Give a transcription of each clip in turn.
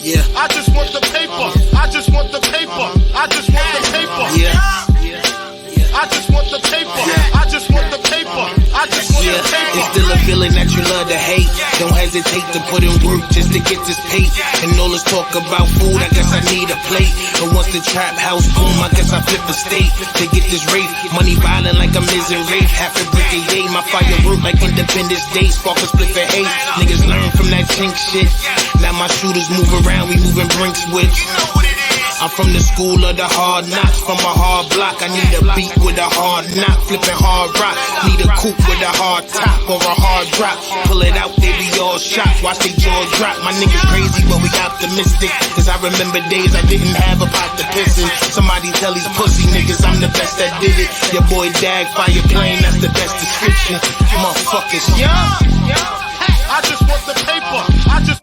Yeah. I just want the paper. I just want the paper. I just want the paper. Yeah. I just want the paper. I just want the paper. I just want the paper. It's still a feeling that you love to hate. Don't hesitate to put in work just to get this pay. And all this talk about food, I guess I need a plate. And once the trap house boom, I guess I flip a state to get this rape. Money violent like I'm in rape. Half a brick a yay. My fire work like Independence Day. Spark a split for hate. Niggas learn from that chink shit. Now my shooters move around, we moving brinks with. I'm from the school of the hard knocks, from a hard block. I need a beat with a hard knock, flipping hard rock. Need a coupe with a hard top or a hard drop. Pull it out, they be all shocked. Watch they jaws drop. My niggas crazy, but we optimistic. Cause I remember days I didn't have a pot to piss in. Somebody tell these pussy niggas I'm the best that did it. Your boy Dag, fire plane, that's the best description. Motherfuckers, yeah. I just want the paper. I just.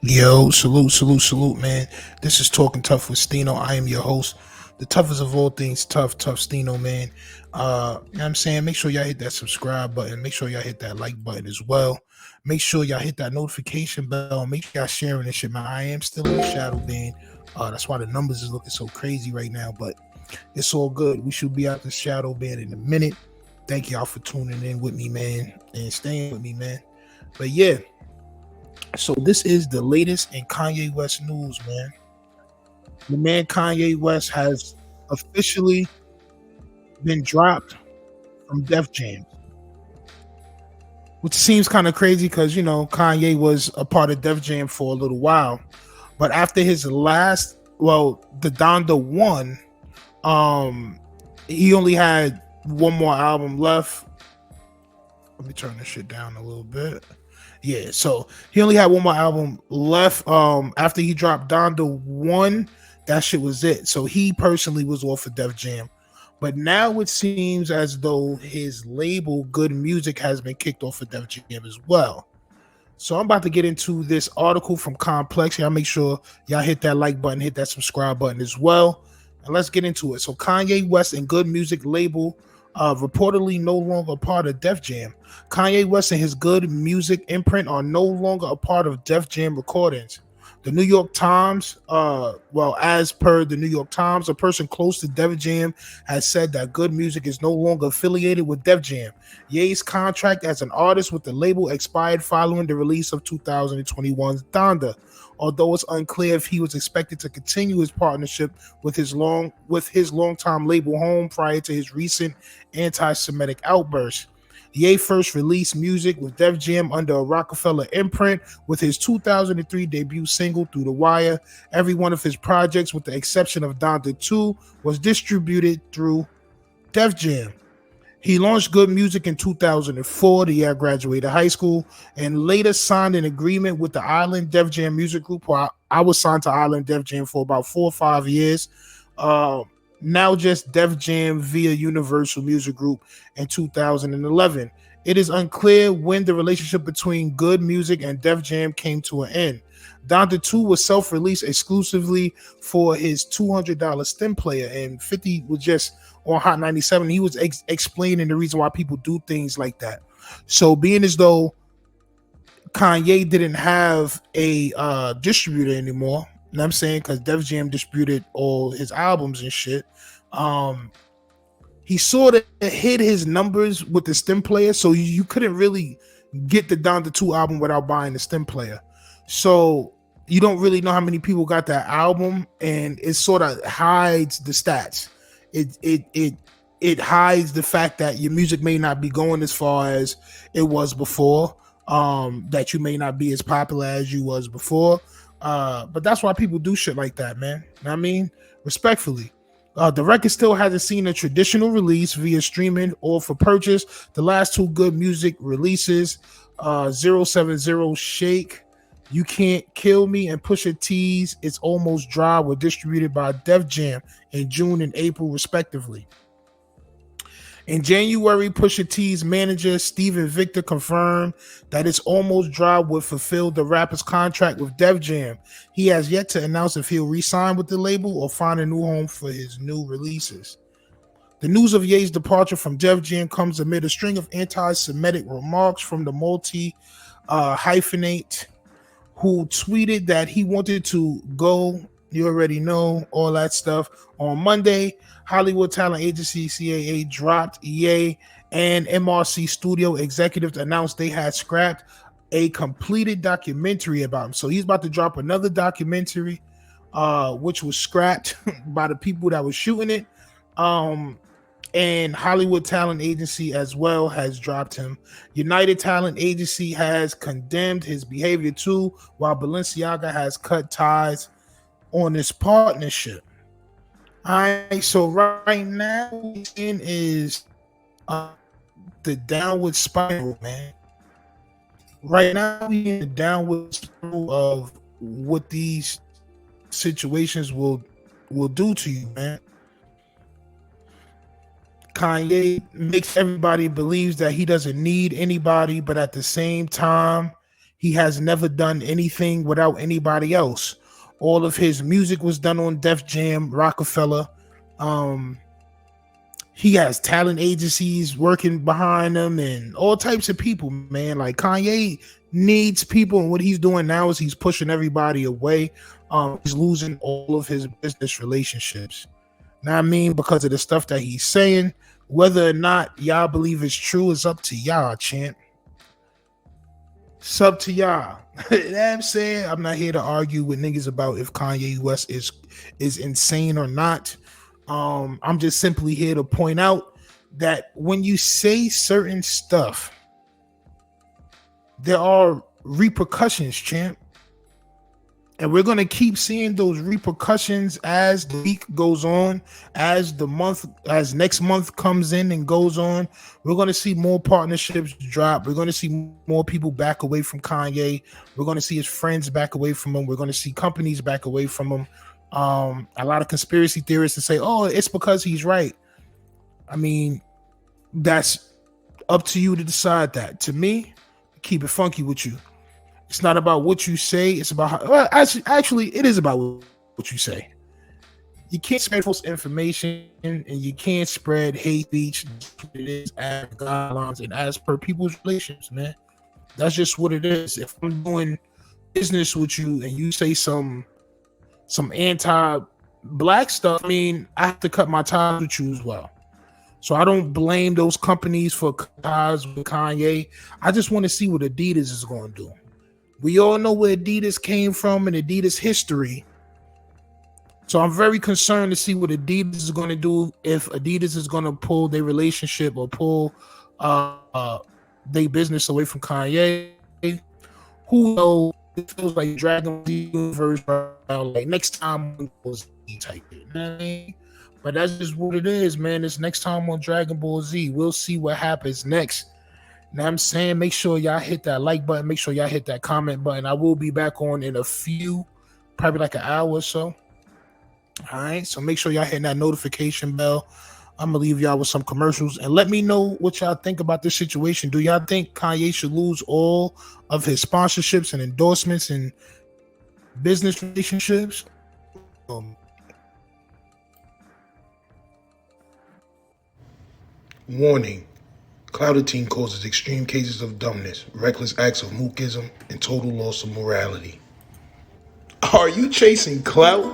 Yo, salute, man. This is Talking Tough with Stino. I am your host, the toughest of all things, tough Stino, man. You know what I'm saying? Make sure y'all hit that subscribe button. Make sure y'all hit that like button as well. Make sure y'all hit that notification bell. Make sure y'all sharing this shit, man. I am still in the shadow ban. That's why the numbers is looking so crazy right now, but it's all good. We should be out the shadow ban in a minute. Thank y'all for tuning in with me, man, and staying with me, man. But yeah. So this is the latest in Kanye West news, man. The man Kanye West has officially been dropped from Def Jam, which seems kind of crazy because, you know, Kanye was a part of Def Jam for a little while. But after his last, the Donda 1, he only had one more album left. Let me turn this shit down a little bit. Yeah, so he only had one more album left. After he dropped Donda 1, that shit was it. So he personally was off of Def Jam. But now it seems as though his label, Good Music, has been kicked off of Def Jam as well. So I'm about to get into this article from Complex. Y'all make sure y'all hit that like button, hit that subscribe button as well. And let's get into it. So Kanye West and Good Music label reportedly no longer a part of Def Jam. Kanye West and his Good Music imprint are no longer a part of Def Jam recordings. The New York Times, as per the New York Times, a person close to Def Jam has said that Good Music is no longer affiliated with Def Jam. Ye's contract as an artist with the label expired following the release of 2021's Donda. Although it's unclear if he was expected to continue his partnership with his longtime label home prior to his recent anti-Semitic outburst. Ye first released music with Def Jam under a Rockefeller imprint with his 2003 debut single Through the Wire. Every one of his projects, with the exception of Donda 2, was distributed through Def Jam. He launched Good Music in 2004, the year I graduated high school, and later signed an agreement with the Island Def Jam Music Group. I was signed to Island Def Jam for about 4 or 5 years. Now just Def Jam via Universal Music Group in 2011. It is unclear when the relationship between Good Music and Def Jam came to an end. Donda 2 was self-released exclusively for his $200 stem player, and 50 was just on Hot 97. He was explaining the reason why people do things like that. So being as though Kanye didn't have a distributor anymore, you know what I'm saying, because Def Jam distributed all his albums and shit, he sort of hid his numbers with the stem player, so you couldn't really get the Donda 2 album without buying the stem player. So you don't really know how many people got that album, and it sort of hides the stats. It hides the fact that your music may not be going as far as it was before, that you may not be as popular as you was before. But that's why people do shit like that, man. You know what I mean? Respectfully. The record still hasn't seen a traditional release via streaming or for purchase. The last 2 Good Music releases, 070 Shake, You Can't Kill Me, and Pusha T's It's Almost Dry, were distributed by Def Jam in June and April, respectively. In January, Pusha T's manager, Steven Victor, confirmed that It's Almost Dry would fulfill the rapper's contract with Def Jam. He has yet to announce if he'll re-sign with the label or find a new home for his new releases. The news of Ye's departure from Def Jam comes amid a string of anti-Semitic remarks from the hyphenate who tweeted that he wanted to go. You already know all that stuff. On Monday, Hollywood talent agency CAA dropped Ye and MRC studio executives announced they had scrapped a completed documentary about him. So he's about to drop another documentary, which was scrapped by the people that was shooting it. And Hollywood Talent Agency as well has dropped him. United Talent Agency has condemned his behavior too, while Balenciaga has cut ties on this partnership. All right, so right now in is the downward spiral, man. Right now we in the downward spiral of what these situations will do to you, man. Kanye makes everybody believes that he doesn't need anybody, but at the same time, he has never done anything without anybody else. All of his music was done on Def Jam, Rockefeller. He has talent agencies working behind him and all types of people, man. Like Kanye needs people, and what he's doing now is he's pushing everybody away. He's losing all of his business relationships. Now, I mean, because of the stuff that he's saying, whether or not y'all believe it's true is up to y'all, champ. It's up to y'all. You know what I'm saying? I'm not here to argue with niggas about if Kanye West is insane or not. I'm just simply here to point out that when you say certain stuff, there are repercussions, champ. And we're going to keep seeing those repercussions as the week goes on, as next month comes in and goes on. We're going to see more partnerships drop. We're going to see more people back away from Kanye. We're going to see his friends back away from him. We're going to see companies back away from him. A lot of conspiracy theorists to say, oh, it's because he's right. I mean, that's up to you to decide that. To me, keep it funky with you. It's not about what you say. It's about how, well, actually, it is about what you say. You can't spread false information and you can't spread hate speech. It is as guidelines and as per people's relationships, man. That's just what it is. If I'm doing business with you and you say some anti-black stuff, I mean, I have to cut my ties with you as well. So I don't blame those companies for ties with Kanye. I just want to see what Adidas is going to do. We all know where Adidas came from and Adidas history. So I'm very concerned to see what Adidas is going to do, if Adidas is going to pull their relationship or pull their business away from Kanye. Who knows? It feels like Dragon Ball Z universe right now, like next time was type it. You know what I mean? But that's just what it is, man. It's next time on Dragon Ball Z. We'll see what happens next. Now I'm saying, make sure y'all hit that like button. Make sure y'all hit that comment button. I will be back on in a few, probably like an hour or so. All right. So make sure y'all hit that notification bell. I'm going to leave y'all with some commercials and let me know what y'all think about this situation. Do y'all think Kanye should lose all of his sponsorships and endorsements and business relationships? Warning. Clouded teen causes extreme cases of dumbness, reckless acts of mookism, and total loss of morality. Are you chasing clout?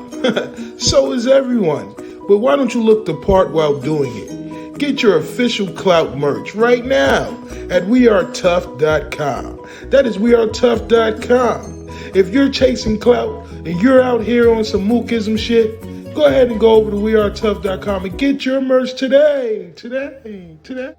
So is everyone. But why don't you look the part while doing it? Get your official clout merch right now at wearetough.com. That is wearetough.com. If you're chasing clout and you're out here on some mookism shit, go ahead and go over to wearetough.com and get your merch today.